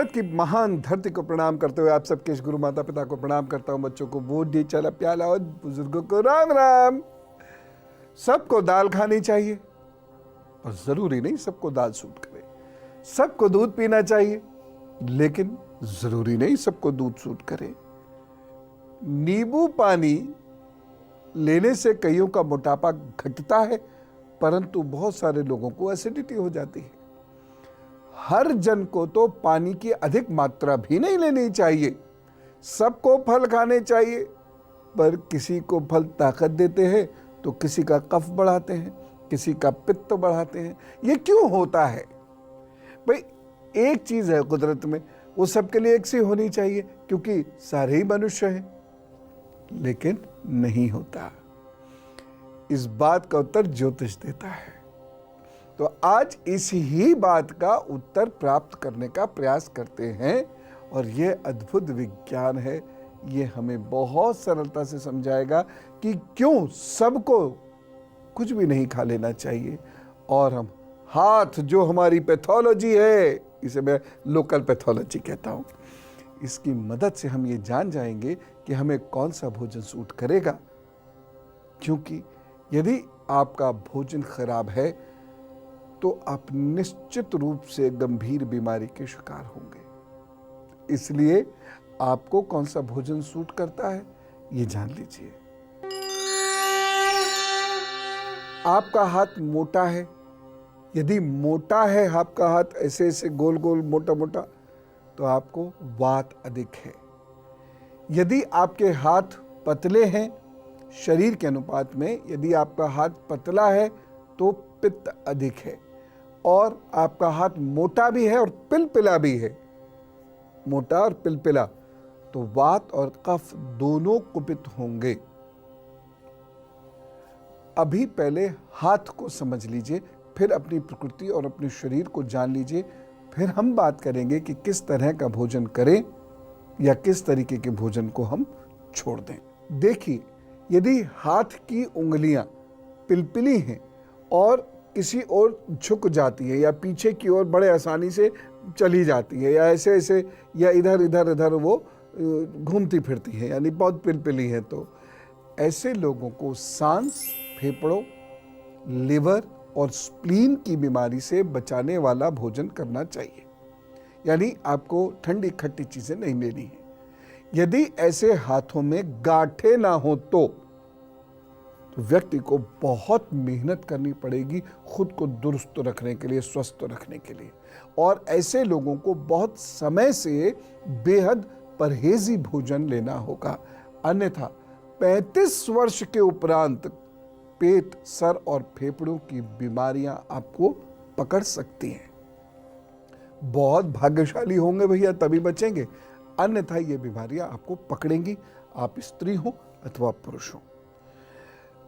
भारत की महान धरती को प्रणाम करते हुए आप सबके गुरु माता पिता को प्रणाम करता हूं, बच्चों को बूढ़ी चला प्याला और बुजुर्गों को राम राम। सबको दाल खानी चाहिए और जरूरी नहीं सबको दाल सूट करे। सबको दूध पीना चाहिए लेकिन जरूरी नहीं सबको दूध सूट करे। नींबू पानी लेने से कईयों का मोटापा घटता है परंतु बहुत सारे लोगों को एसिडिटी हो जाती है। हर जन को तो पानी की अधिक मात्रा भी नहीं लेनी चाहिए। सबको फल खाने चाहिए पर किसी को फल ताकत देते हैं तो किसी का कफ बढ़ाते हैं, किसी का पित्त बढ़ाते हैं। ये क्यों होता है भाई? एक चीज है कुदरत में, वो सबके लिए एक सी होनी चाहिए क्योंकि सारे ही मनुष्य हैं, लेकिन नहीं होता। इस बात का उत्तर ज्योतिष देता है। तो आज इसी ही बात का उत्तर प्राप्त करने का प्रयास करते हैं और ये अद्भुत विज्ञान है। ये हमें बहुत सरलता से समझाएगा कि क्यों सबको कुछ भी नहीं खा लेना चाहिए। और हम हाथ, जो हमारी पैथोलॉजी है, इसे मैं लोकल पैथोलॉजी कहता हूँ, इसकी मदद से हम ये जान जाएंगे कि हमें कौन सा भोजन सूट करेगा। क्योंकि यदि आपका भोजन खराब है तो आप निश्चित रूप से गंभीर बीमारी के शिकार होंगे। इसलिए आपको कौन सा भोजन सूट करता है ये जान लीजिए। आपका हाथ मोटा है, यदि मोटा है आपका हाथ, ऐसे ऐसे गोल गोल मोटा मोटा, तो आपको वात अधिक है। यदि आपके हाथ पतले हैं शरीर के अनुपात में, यदि आपका हाथ पतला है तो पित्त अधिक है। और आपका हाथ मोटा भी है और पिलपिला भी है, मोटा और पिलपिला, तो वात और कफ दोनों कुपित होंगे। अभी पहले हाथ को समझ लीजिए, फिर अपनी प्रकृति और अपने शरीर को जान लीजिए, फिर हम बात करेंगे कि किस तरह का भोजन करें या किस तरीके के भोजन को हम छोड़ दें। देखिए, यदि हाथ की उंगलियां पिलपिली हैं और किसी ओर झुक जाती है या पीछे की ओर बड़े आसानी से चली जाती है या ऐसे ऐसे या इधर इधर इधर वो घूमती फिरती है, यानी बहुत पिलपिली है, तो ऐसे लोगों को सांस, फेफड़ों, लिवर और स्प्लीन की बीमारी से बचाने वाला भोजन करना चाहिए। यानी आपको ठंडी खट्टी चीजें नहीं लेनी है। यदि ऐसे हाथों में गांठें ना हो तो व्यक्ति को बहुत मेहनत करनी पड़ेगी खुद को दुरुस्त रखने के लिए, स्वस्थ रखने के लिए। और ऐसे लोगों को बहुत समय से बेहद परहेजी भोजन लेना होगा, अन्यथा 35 वर्ष के उपरांत पेट, सर और फेफड़ों की बीमारियां आपको पकड़ सकती हैं। बहुत भाग्यशाली होंगे भैया तभी बचेंगे, अन्यथा ये बीमारियां आपको पकड़ेंगी, आप स्त्री हो अथवा पुरुष हो।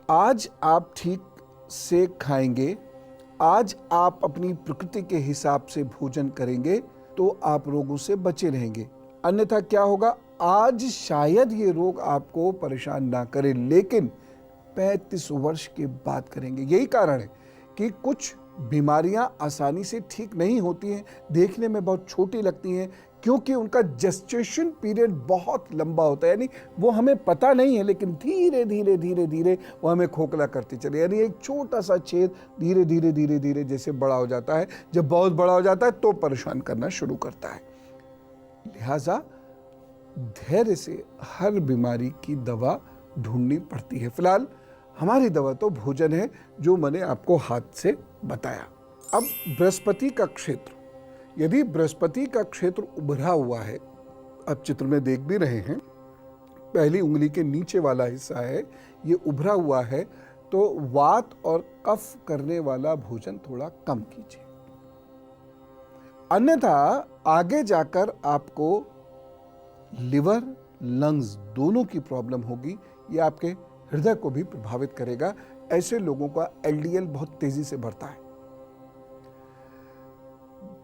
आज आप ठीक से खाएंगे, आज आप अपनी प्रकृति के हिसाब से भोजन करेंगे तो आप रोगों से बचे रहेंगे। अन्यथा क्या होगा, आज शायद ये रोग आपको परेशान ना करे लेकिन 35 वर्ष के बाद करेंगे। यही कारण है कि कुछ बीमारियां आसानी से ठीक नहीं होती हैं, देखने में बहुत छोटी लगती हैं क्योंकि उनका जेस्टेशन पीरियड बहुत लंबा होता है। यानी वो हमें पता नहीं है लेकिन धीरे धीरे धीरे धीरे वो हमें खोखला करती चले। यानी एक छोटा सा छेद धीरे धीरे धीरे धीरे जैसे बड़ा हो जाता है, जब बहुत बड़ा हो जाता है तो परेशान करना शुरू करता है। लिहाजा धैर्य से हर बीमारी की दवा ढूंढनी पड़ती है। फिलहाल हमारी दवा तो भोजन है जो मैंने आपको हाथ से बताया। अब बृहस्पति का क्षेत्र, यदि बृहस्पति का क्षेत्र उभरा हुआ है, आप चित्र में देख भी रहे हैं, पहली उंगली के नीचे वाला हिस्सा है, ये उभरा हुआ है, तो वात और कफ करने वाला भोजन थोड़ा कम कीजिए। अन्यथा आगे जाकर आपको लिवर, लंग्स दोनों की प्रॉब्लम होगी। ये आपके हृदय को भी प्रभावित करेगा। ऐसे लोगों का एलडीएल बहुत तेजी से बढ़ता है।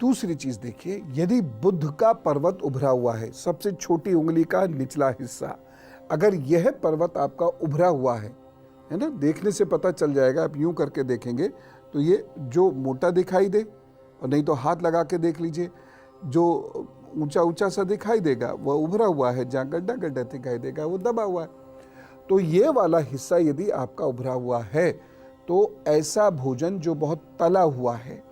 दूसरी चीज देखिए, यदि बुध का पर्वत उभरा हुआ है, सबसे छोटी उंगली का निचला हिस्सा, अगर यह पर्वत आपका उभरा हुआ है ना, देखने से पता चल जाएगा। आप यूं करके देखेंगे तो ये जो मोटा दिखाई दे, और नहीं तो हाथ लगा के देख लीजिए, जो ऊंचा ऊंचा सा दिखाई देगा, वह उभरा हुआ है। जहाँ गड्ढा गड्ढा दिखाई देगा वो दबा हुआ है। तो ये वाला हिस्सा यदि आपका उभरा हुआ है तो ऐसा भोजन जो बहुत तला हुआ है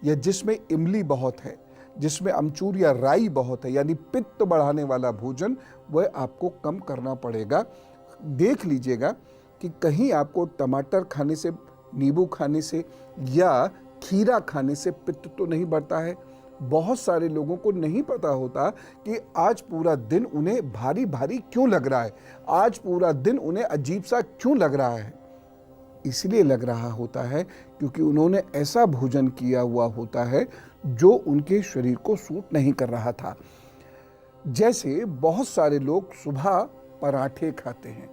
या जिसमें इमली बहुत है, जिसमें अमचूर या राई बहुत है, यानी पित्त बढ़ाने वाला भोजन, वह आपको कम करना पड़ेगा। देख लीजिएगा कि कहीं आपको टमाटर खाने से, नींबू खाने से या खीरा खाने से पित्त तो नहीं बढ़ता है। बहुत सारे लोगों को नहीं पता होता कि आज पूरा दिन उन्हें भारी भारी क्यों लग रहा है, आज पूरा दिन उन्हें अजीब सा क्यों लग रहा है। इसलिए लग रहा होता है क्योंकि उन्होंने ऐसा भोजन किया हुआ होता है जो उनके शरीर को सूट नहीं कर रहा था। जैसे बहुत सारे लोग सुबह पराठे खाते हैं,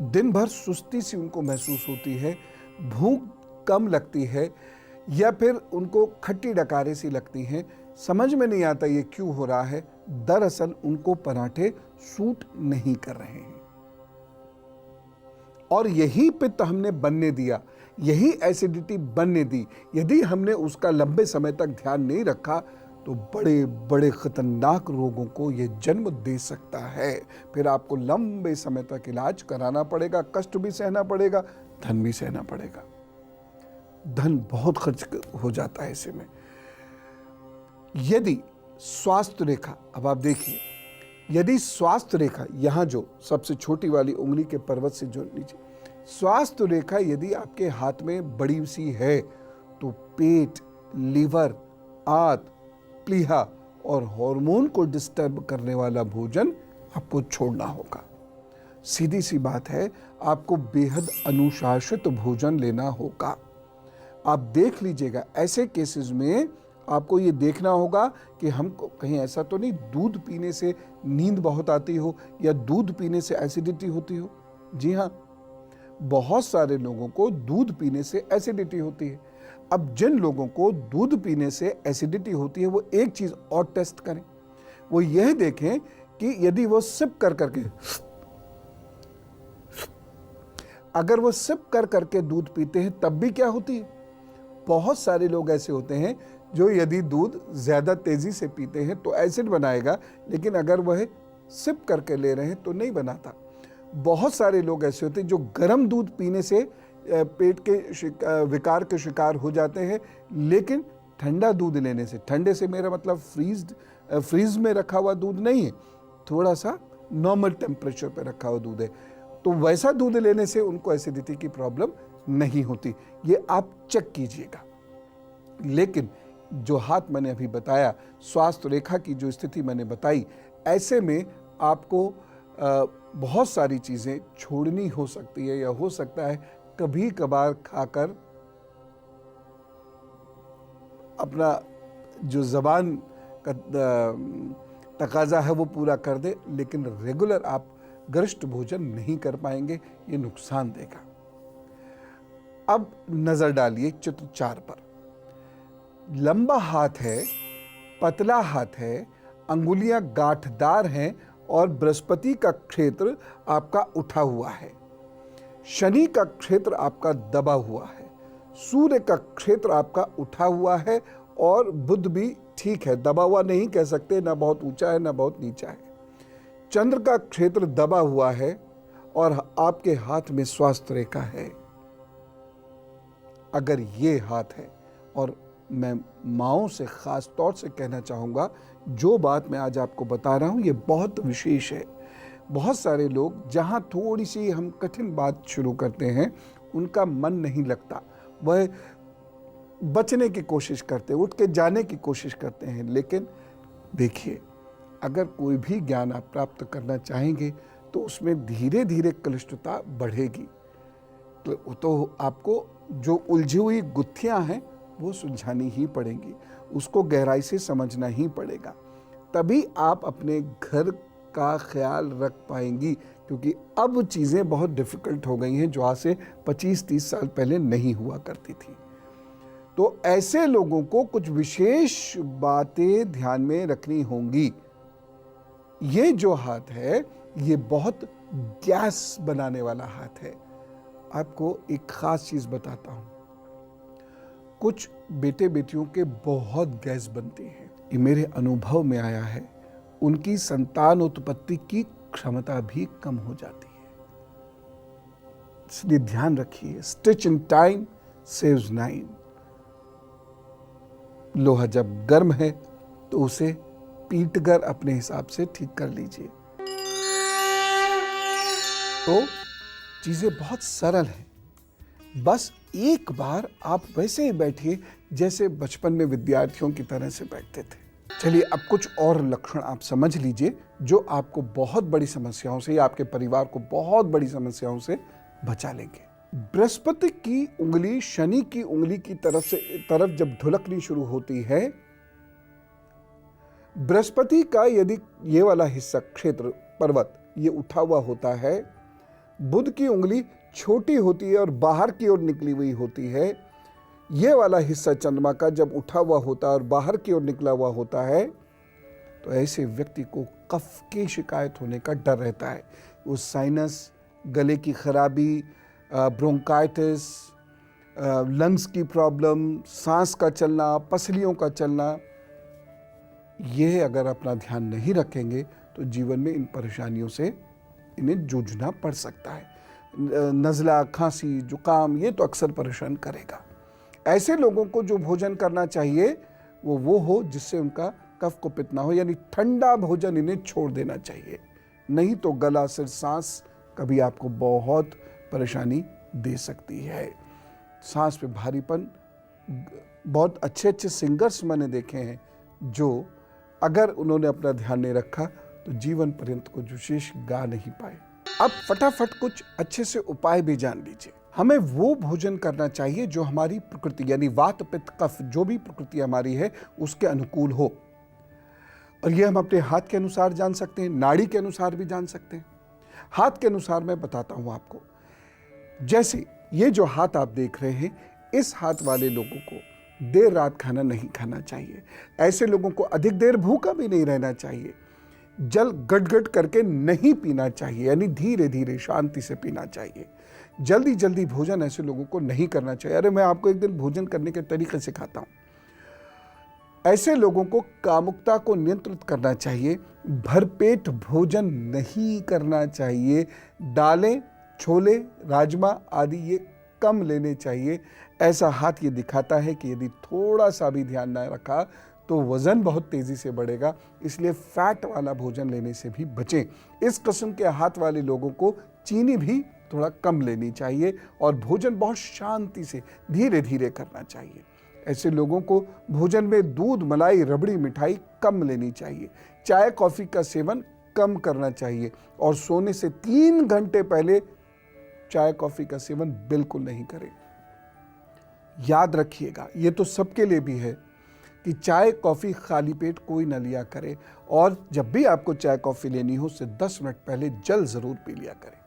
दिन भर सुस्ती सी उनको महसूस होती है, भूख कम लगती है या फिर उनको खट्टी डकारे सी लगती हैं, समझ में नहीं आता ये क्यों हो रहा है। दरअसल उनको पराठे सूट नहीं कर रहे हैं और यही पित्त हमने बनने दिया, यही एसिडिटी बनने दी। यदि हमने उसका लंबे समय तक ध्यान नहीं रखा तो बड़े बड़े खतरनाक रोगों को यह जन्म दे सकता है। फिर आपको लंबे समय तक इलाज कराना पड़ेगा, कष्ट भी सहना पड़ेगा, धन भी सहना पड़ेगा। धन बहुत खर्च हो जाता है ऐसे में। यदि स्वास्थ्य रेखा, अब आप देखिए, यदि स्वास्थ्य रेखा यहां जो सबसे छोटी वाली उंगली के पर्वत से जो नीचे स्वास्थ्य रेखा यदि आपके हाथ में बड़ी सी है तो पेट, लीवर, आंत, प्लीहा और हार्मोन को डिस्टर्ब करने वाला भोजन आपको छोड़ना होगा। सीधी सी बात है, आपको बेहद अनुशासित भोजन लेना होगा। आप देख लीजिएगा, ऐसे केसेस में आपको ये देखना होगा कि हमको कहीं ऐसा तो नहीं दूध पीने से नींद बहुत आती हो या दूध पीने से एसिडिटी होती हो। जी हाँ, बहुत सारे लोगों को दूध पीने से एसिडिटी होती है। अब जिन लोगों को दूध पीने से एसिडिटी होती है वो एक चीज और टेस्ट करें, वो यह देखें कि यदि वो सिप कर करके, अगर वो सिप कर करके दूध पीते हैं तब भी क्या होती है। बहुत सारे लोग ऐसे होते हैं जो यदि दूध ज्यादा तेजी से पीते हैं तो एसिड बनाएगा, लेकिन अगर वह सिप करके ले रहे हैं तो नहीं बनाता। बहुत सारे लोग ऐसे होते हैं जो गर्म दूध पीने से पेट के विकार के शिकार हो जाते हैं, लेकिन ठंडा दूध लेने से, ठंडे से मेरा मतलब फ्रीज में रखा हुआ दूध नहीं है, थोड़ा सा नॉर्मल टेम्परेचर पे रखा हुआ दूध है, तो वैसा दूध लेने से उनको एसिडिटी की प्रॉब्लम नहीं होती। ये आप चेक कीजिएगा। लेकिन जो हाथ मैंने अभी बताया, स्वास्थ्य रेखा की जो स्थिति मैंने बताई, ऐसे में आपको बहुत सारी चीज़ें छोड़नी हो सकती है या हो सकता है कभी कभार खाकर अपना जो ज़बान का तकाजा है वो पूरा कर दे, लेकिन रेगुलर आप गरिष्ठ भोजन नहीं कर पाएंगे, ये नुकसान देगा। अब नज़र डालिए चित्र 4 पर। लंबा हाथ है, पतला हाथ है, अंगुलियां गांठदार हैं और बृहस्पति का क्षेत्र आपका उठा हुआ है, शनि का क्षेत्र आपका दबा हुआ है, सूर्य का क्षेत्र आपका उठा हुआ है और बुध भी ठीक है, दबा हुआ नहीं कह सकते, ना बहुत ऊंचा है ना बहुत नीचा है। चंद्र का क्षेत्र दबा हुआ है और आपके हाथ में स्वास्थ्य रेखा है। अगर ये हाथ है, और मैं माओं से खास तौर से कहना चाहूँगा, जो बात मैं आज आपको बता रहा हूँ ये बहुत विशेष है। बहुत सारे लोग जहाँ थोड़ी सी हम कठिन बात शुरू करते हैं उनका मन नहीं लगता, वह बचने की कोशिश करते, उठ के जाने की कोशिश करते हैं। लेकिन देखिए, अगर कोई भी ज्ञान आप प्राप्त करना चाहेंगे तो उसमें धीरे धीरे क्लिष्टता बढ़ेगी। तो आपको जो उलझी हुई गुत्थियां हैं वो सुलझानी ही पड़ेंगी, उसको गहराई से समझना ही पड़ेगा, तभी आप अपने घर का ख्याल रख पाएंगी। क्योंकि अब चीज़ें बहुत डिफ़िकल्ट हो गई हैं जो आज से 25-30 साल पहले नहीं हुआ करती थी। तो ऐसे लोगों को कुछ विशेष बातें ध्यान में रखनी होंगी। ये जो हाथ है ये बहुत गैस बनाने वाला हाथ है। आपको एक खास चीज़ बताता हूँ, कुछ बेटे बेटियों के बहुत गैस बनती है, ये मेरे अनुभव में आया है, उनकी संतान उत्पत्ति की क्षमता भी कम हो जाती है। इसलिए ध्यान रखिए, स्टिच इन टाइम सेव्स 9। लोहा जब गर्म है तो उसे पीटकर अपने हिसाब से ठीक कर लीजिए। तो चीजें बहुत सरल हैं, बस एक बार आप वैसे ही बैठिए जैसे बचपन में विद्यार्थियों की तरह से बैठते थे। चलिए अब कुछ और लक्षण आप समझ लीजिए जो आपको बहुत बड़ी समस्याओं से या आपके परिवार को बहुत बड़ी समस्याओं से बचा लेंगे। बृहस्पति की उंगली शनि की उंगली की तरफ जब ढुलकनी शुरू होती है, बृहस्पति का यदि ये वाला हिस्सा क्षेत्र पर्वत ये उठा हुआ होता है, बुध की उंगली छोटी होती है और बाहर की ओर निकली हुई होती है, ये वाला हिस्सा चंद्रमा का जब उठा हुआ होता है और बाहर की ओर निकला हुआ होता है, तो ऐसे व्यक्ति को कफ की शिकायत होने का डर रहता है। वो साइनस, गले की खराबी, ब्रोंकाइटिस, लंग्स की प्रॉब्लम, सांस का चलना, पसलियों का चलना, ये अगर अपना ध्यान नहीं रखेंगे तो जीवन में इन परेशानियों से इन्हें जूझना पड़ सकता है। नज़ला, खांसी, जुकाम ये तो अक्सर परेशान करेगा। ऐसे लोगों को जो भोजन करना चाहिए वो हो जिससे उनका कफ को पित्त ना हो, यानी ठंडा भोजन इन्हें छोड़ देना चाहिए, नहीं तो गला, सिर, सांस कभी आपको बहुत परेशानी दे सकती है। सांस पे भारीपन, बहुत अच्छे अच्छे सिंगर्स मैंने देखे हैं जो अगर उन्होंने अपना ध्यान नहीं रखा तो जीवन पर्यंत कुछ विशेष गा नहीं पाए। अब फटाफट कुछ अच्छे से उपाय भी जान लीजिए। हमें वो भोजन करना चाहिए जो हमारी प्रकृति यानी वात, पित्त, कफ जो भी प्रकृति हमारी है उसके अनुकूल हो, और ये हम अपने हाथ के अनुसार जान सकते हैं, नाड़ी के अनुसार भी जान सकते हैं। हाथ के अनुसार मैं बताता हूं आपको। जैसे ये जो हाथ आप देख रहे हैं, इस हाथ वाले लोगों को देर रात खाना नहीं खाना चाहिए। ऐसे लोगों को अधिक देर भूखा भी नहीं रहना चाहिए। जल गट-गट करके नहीं पीना चाहिए, यानी धीरे धीरे शांति से पीना चाहिए। जल्दी जल्दी भोजन ऐसे लोगों को नहीं करना चाहिए। अरे मैं आपको एक दिन भोजन करने के तरीके सिखाता हूं। ऐसे लोगों को कामुकता को नियंत्रित करना चाहिए। भरपेट भोजन नहीं करना चाहिए। दालें, छोले, राजमा आदि ये कम लेने चाहिए। ऐसा हाथ ये दिखाता है कि यदि थोड़ा सा भी ध्यान ना रखा तो वजन बहुत तेजी से बढ़ेगा, इसलिए फैट वाला भोजन लेने से भी बचें। इस किस्म के हाथ वाले लोगों को चीनी भी थोड़ा कम लेनी चाहिए और भोजन बहुत शांति से धीरे धीरे करना चाहिए। ऐसे लोगों को भोजन में दूध, मलाई, रबड़ी, मिठाई कम लेनी चाहिए। चाय, कॉफी का सेवन कम करना चाहिए और सोने से 3 घंटे पहले चाय, कॉफी का सेवन बिल्कुल नहीं करें। याद रखिएगा, ये तो सबके लिए भी है कि चाय, कॉफी खाली पेट कोई न लिया करे, और जब भी आपको चाय, कॉफी लेनी हो उससे 10 मिनट पहले जल जरूर पी लिया करें।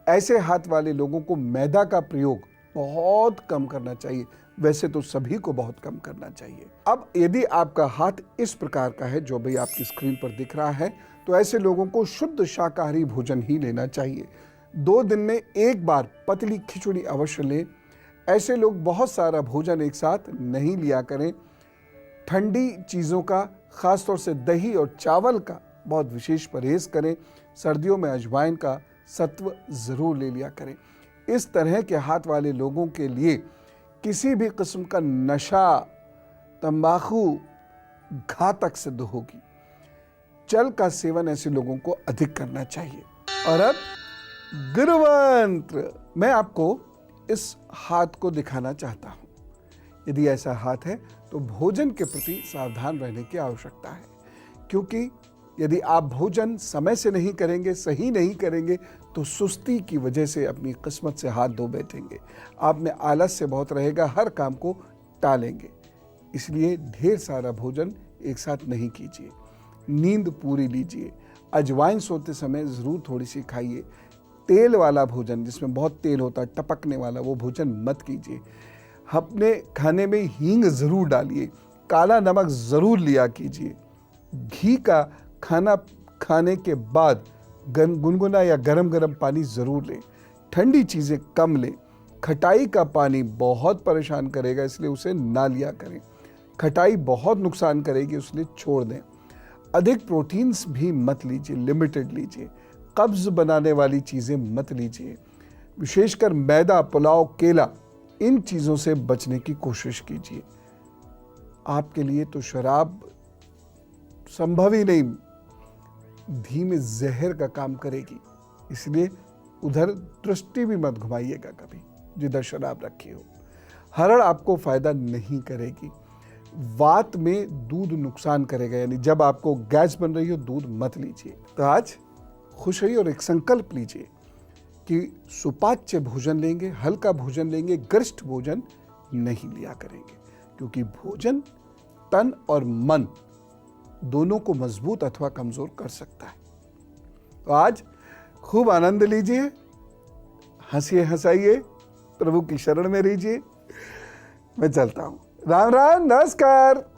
ऐसे हाथ वाले लोगों को मैदा का प्रयोग बहुत कम करना चाहिए। वैसे तो सभी को बहुत कम करना चाहिए। अब यदि आपका हाथ इस प्रकार का है जो भी आपकी स्क्रीन पर दिख रहा है, तो ऐसे लोगों को शुद्ध शाकाहारी भोजन ही लेना चाहिए। 2 दिन में एक बार पतली खिचड़ी अवश्य लें। ऐसे लोग बहुत सारा भोजन एक साथ नहीं लिया करें। ठंडी चीज़ों का, खासतौर से दही और चावल का बहुत विशेष परहेज करें। सर्दियों में अजवाइन का सत्व ज़रूर ले लिया करें। इस तरह के हाथ वाले लोगों के लिए किसी भी किस्म का नशा, तंबाकू घातक सिद्ध होगी। जल का सेवन ऐसे लोगों को अधिक करना चाहिए। और अब गुरुमंत्र मैं आपको इस हाथ को दिखाना चाहता हूं। यदि ऐसा हाथ है तो भोजन के प्रति सावधान रहने की आवश्यकता है, क्योंकि यदि आप भोजन समय से नहीं करेंगे, सही नहीं करेंगे, तो सुस्ती की वजह से अपनी किस्मत से हाथ धो बैठेंगे। आप में आलस से बहुत रहेगा, हर काम को टालेंगे। इसलिए ढेर सारा भोजन एक साथ नहीं कीजिए। नींद पूरी लीजिए। अजवाइन सोते समय ज़रूर थोड़ी सी खाइए। तेल वाला भोजन, जिसमें बहुत तेल होता है, टपकने वाला, वो भोजन मत कीजिए। अपने खाने में हींग ज़रूर डालिए। काला नमक ज़रूर लिया कीजिए। घी का खाना खाने के बाद गुनगुना या गरम गरम पानी ज़रूर लें। ठंडी चीज़ें कम लें। खटाई का पानी बहुत परेशान करेगा, इसलिए उसे ना लिया करें। खटाई बहुत नुकसान करेगी, उसलिए छोड़ दें। अधिक प्रोटीन्स भी मत लीजिए, लिमिटेड लीजिए। कब्ज बनाने वाली चीज़ें मत लीजिए, विशेषकर मैदा, पुलाव, केला, इन चीज़ों से बचने की कोशिश कीजिए। आपके लिए तो शराब संभव ही नहीं, धीमे जहर का काम करेगी, इसलिए उधर दृष्टि भी मत घुमाइएगा कभी जिधर शराब रखी हो। हरड़ आपको फायदा नहीं करेगी। वात में दूध नुकसान करेगा, यानी जब आपको गैस बन रही हो दूध मत लीजिए। तो आज खुश रहिए और एक संकल्प लीजिए कि सुपाच्य भोजन लेंगे, हल्का भोजन लेंगे, गरिष्ठ भोजन नहीं लिया करेंगे, क्योंकि भोजन तन और मन दोनों को मजबूत अथवा कमजोर कर सकता है। तो आज खूब आनंद लीजिए, हंसिए, हंसाइए, प्रभु की शरण में रहिए। मैं चलता हूं। राम राम, नमस्कार।